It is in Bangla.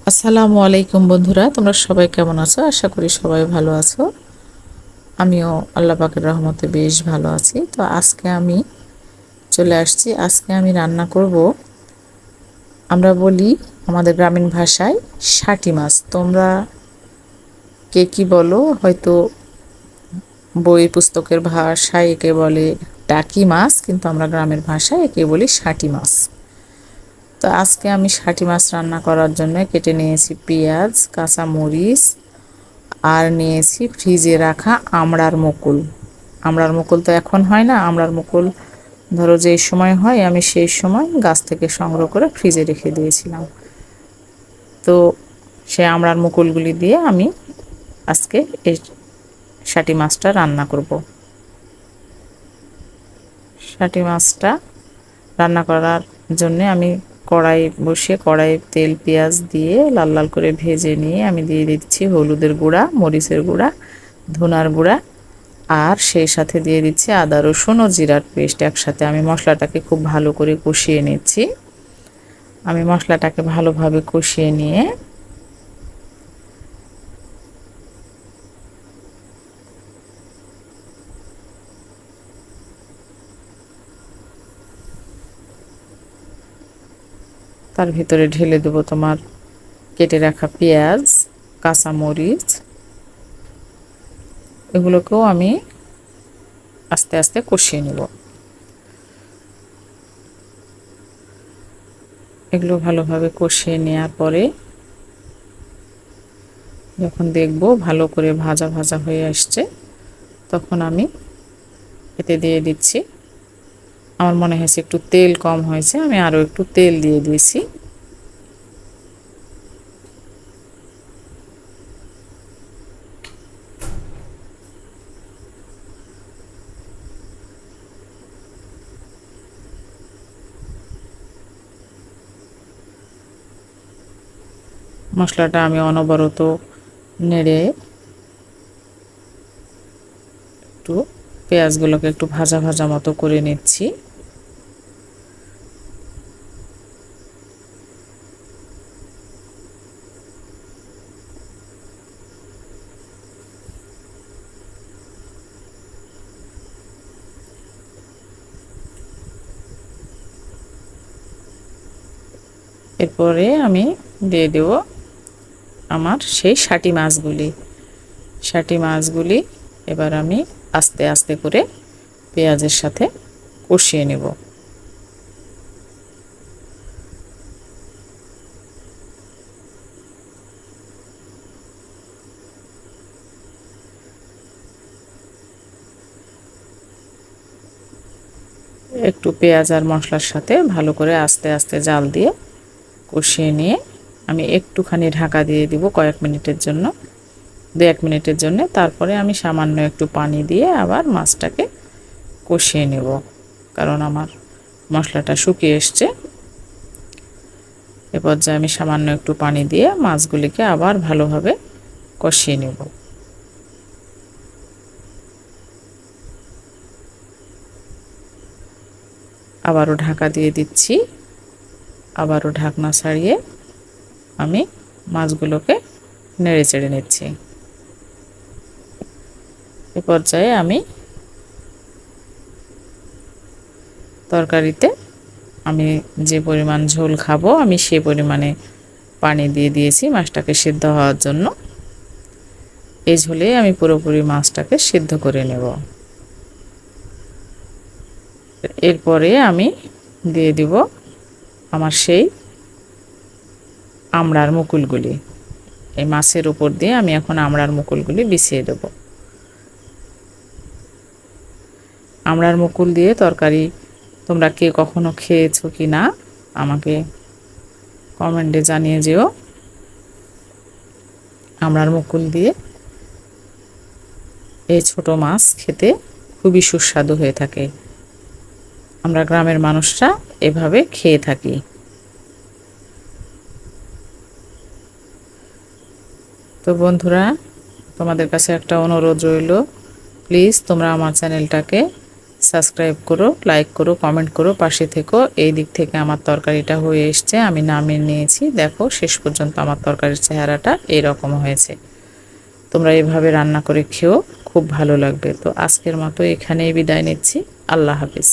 আসসালামু আলাইকুম বন্ধুরা, তোমরা সবাই কেমন আছো? আশা করি সবাই ভালো আছো। আমিও আল্লাহ পাকের রহমতে বেশ ভালো আছি। তো আজকে আমি চলে আসছি। আজকে আমি রান্না করব, আমরা বলি আমাদের গ্রামীণ ভাষায় শাটি মাছ। তোমরা কে কি বলো? হয়তো বই পুস্তকের ভাষায় একে বলে টাকি মাছ, কিন্তু আমরা গ্রামের ভাষায় একে বলি শাটি মাছ। তো আজকে আমি শাটি মাছ রান্না করার জন্য কেটে নিয়েছি পেঁয়াজ, কাঁচা মরিচ, আর নিয়েছি ফ্রিজে রাখা আমড়ার মুকুল। আমড়ার মুকুল তো এখন হয় না, আমড়ার মুকুল ধরো যে সময় হয়, আমি সেই সময় গাছ থেকে সংগ্রহ করে ফ্রিজে রেখে দিয়েছিলাম। তো সেই আমড়ার মুকুলগুলি দিয়ে আমি আজকে এই শাটি মাছটা রান্না করব। শাটি মাছটা রান্না করার জন্য আমি কড়াই বসিয়ে কড়াইয়ে তেল পেঁয়াজ দিয়ে লাল লাল করে ভেজে নিয়ে আমি দিয়ে দিচ্ছি হলুদের গুঁড়া, মরিচের গুঁড়া, ধনার গুঁড়া, আর সেই সাথে দিয়ে দিচ্ছি আদা রসুন ও জিরার পেস্ট। একসাথে আমি মশলাটাকে খুব ভালো করে কষিয়ে নিচ্ছি। আমি মশলাটাকে ভালোভাবে কষিয়ে নিয়ে তার ভিতরে ঢেলে দেবো তোমার কেটে রাখা পেঁয়াজ, কাঁচা মরিচ। এগুলোকেও আমি আস্তে আস্তে কষিয়ে নেব। এগুলো ভালোভাবে কষিয়ে নেওয়ার পরে যখন দেখব ভালো করে ভাজা ভাজা হয়ে আসছে, তখন আমি এতে দিয়ে দিচ্ছি, আমার মনে হয়েছে একটু তেল কম হয়েছে, আমি আরও একটু তেল দিয়ে দিয়েছি। মশলাটা আমি অনবরত নেড়ে একটু পেঁয়াজগুলোকে একটু ভাজা ভাজা মতো করে নিচ্ছি। এরপরে আমি দিয়ে দেব আমার সেই শাটি মাছগুলি। শাটি মাছগুলি এবার আমি আস্তে আস্তে করে পেঁয়াজের সাথে কষিয়ে নেব। একটু পেঁয়াজ আর মশলার সাথে ভালো করে আস্তে আস্তে জাল দিয়ে কষিয়ে নিয়ে আমি একটুখানি ঢাকা দিয়ে দিব কয়েক মিনিটের জন্য, 2-1 মিনিটের জন্য। তারপরে আমি সামান্য একটু পানি দিয়ে আবার মাছটাকে কষিয়ে নেব, কারণ আমার মশলাটা শুকিয়ে এসছে। এ পর্যায়ে আমি সামান্য একটু পানি দিয়ে মাছগুলিকে আবার ভালোভাবে কষিয়ে নেব। আবারও ঢাকা দিয়ে দিচ্ছি, আবারও ঢাকনা ছাড়িয়ে আমি মাছগুলোকে নেড়ে চেড়ে নিচ্ছি। এ পর্যায়ে আমি তরকারিতে আমি যে পরিমাণ ঝোল খাবো আমি সেই পরিমাণে পানি দিয়ে দিয়েছি মাছটাকে সিদ্ধ হওয়ার জন্য। এই ঝোলে আমি পুরোপুরি মাছটাকে সিদ্ধ করে নেব। এরপরে আমি দিয়ে দিব আমার সেই আমড়ার মুকুলগুলি। এই মাছের উপর দিয়ে আমি এখন আমড়ার মুকুলগুলি বিছিয়ে দেব। আমড়ার মুকুল দিয়ে তরকারি তোমরা কে কখনো খেয়েছো কি না আমাকে কমেন্টে জানিয়ে যেও। আমড়ার মুকুল দিয়ে এই ছোট মাছ খেতে খুবই সুস্বাদু হয়ে থাকে। আমরা গ্রামের মানুষরা এভাবে খেয়ে থাকি। তো বন্ধুরা, তোমাদের কাছে একটা অনুরোধ রইল, প্লিজ তোমরা আমার চ্যানেলটাকে সাবস্ক্রাইব করো, লাইক করো, কমেন্ট করো, পাশে থেকো। এই দিক থেকে আমার তরকারিটা হয়ে এসছে, আমি নামিয়ে নিয়েছি। দেখো শেষ পর্যন্ত আমার তরকারির চেহারাটা এরকম হয়েছে। তোমরা এভাবে রান্না করে খেও, খুব ভালো লাগবে। তো আজকের মতো এখানেই বিদায় নিচ্ছি। আল্লাহ হাফিজ।